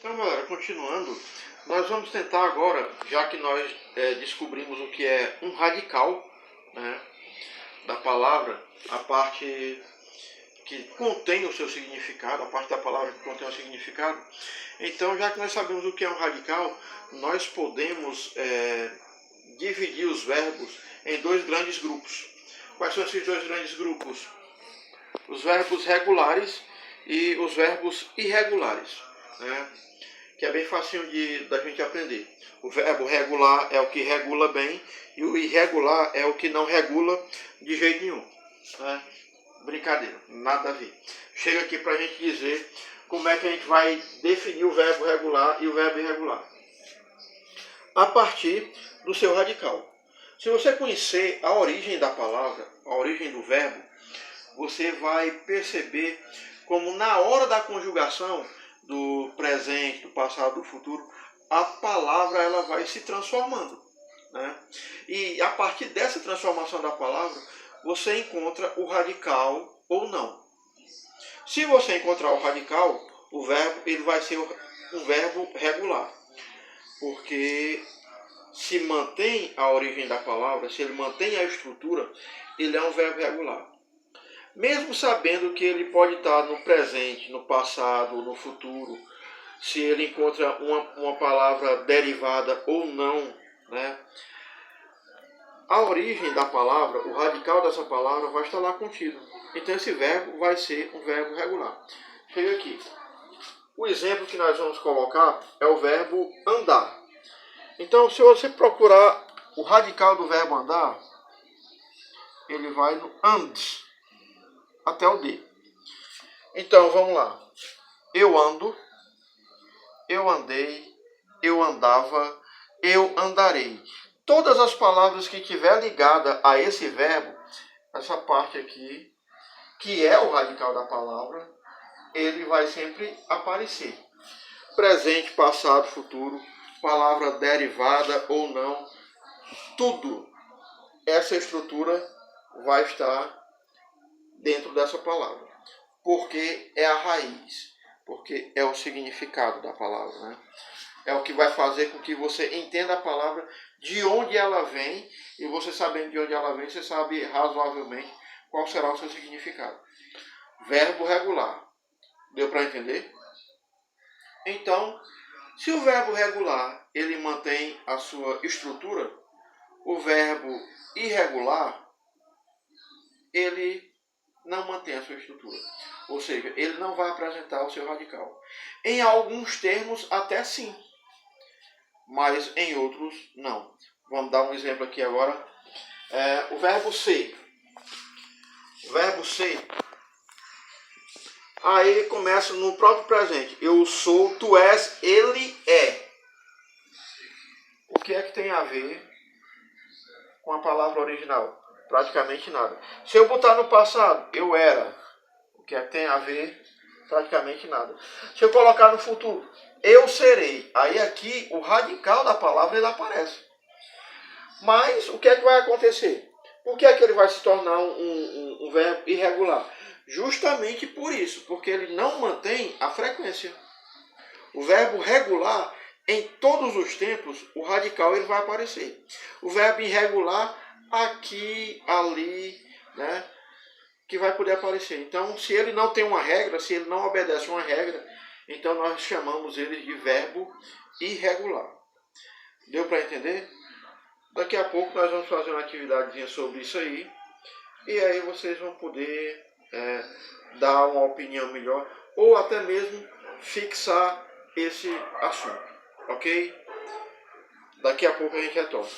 Então, galera, continuando, nós vamos tentar agora, já que nós descobrimos o que é um radical, né, da palavra, a parte que contém o seu significado, a parte da palavra que contém o significado. Então, já que nós sabemos o que é um radical, nós podemos dividir os verbos em dois grandes grupos. Quais são esses dois grandes grupos? Os verbos regulares e os verbos irregulares, né? Que é bem facinho da gente aprender. O verbo regular é o que regula bem e o irregular é o que não regula de jeito nenhum, né? Brincadeira, nada a ver. Chega aqui para a gente dizer como é que a gente vai definir o verbo regular e o verbo irregular. A partir do seu radical. Se você conhecer a origem da palavra, a origem do verbo, você vai perceber como na hora da conjugação do presente, do passado, do futuro, a palavra ela vai se transformando, né? E a partir dessa transformação da palavra, você encontra o radical ou não. Se você encontrar o radical, o verbo ele vai ser um verbo regular, porque se mantém a origem da palavra, se ele mantém a estrutura, ele é um verbo regular. Mesmo sabendo que ele pode estar no presente, no passado, no futuro, se ele encontra uma palavra derivada ou não, né? A origem da palavra, o radical dessa palavra vai estar lá contido. Então esse verbo vai ser um verbo regular. Chega aqui. O exemplo que nós vamos colocar é o verbo andar. Então, se você procurar o radical do verbo andar, ele vai no and, até o D. Então, vamos lá. Eu ando, eu andei, eu andava, eu andarei. Todas as palavras que tiver ligada a esse verbo, essa parte aqui, que é o radical da palavra, ele vai sempre aparecer. Presente, passado, futuro, palavra derivada ou não, tudo, essa estrutura vai estar dentro dessa palavra. Porque é a raiz, porque é o significado da palavra, né? É o que vai fazer com que você entenda a palavra, de onde ela vem, e você sabendo de onde ela vem, você sabe razoavelmente qual será o seu significado. Verbo regular. Deu para entender? Então, se o verbo regular ele mantém a sua estrutura, o verbo irregular ele não mantém a sua estrutura. Ou seja, ele não vai apresentar o seu radical. Em alguns termos até sim, mas em outros não. Vamos dar um exemplo aqui agora. O verbo ser. O verbo ser. Aí começa no próprio presente. Eu sou, tu és, ele é. O que é que tem a ver com a palavra original? Praticamente nada. Se eu botar no passado, eu era. O que é que tem a ver? Praticamente nada. Se eu colocar no futuro, eu serei. Aí aqui o radical da palavra ele aparece. Mas o que é que vai acontecer? Por que é que ele vai se tornar um verbo irregular? Justamente por isso, porque ele não mantém a frequência. O verbo regular, em todos os tempos, o radical ele vai aparecer. O verbo irregular, aqui, ali, né, que vai poder aparecer. Então, se ele não tem uma regra, se ele não obedece uma regra, então nós chamamos ele de verbo irregular. Deu para entender? Daqui a pouco nós vamos fazer uma atividadezinha sobre isso aí. E aí vocês vão poder dar uma opinião melhor ou até mesmo fixar esse assunto, ok? Daqui a pouco a gente retorna.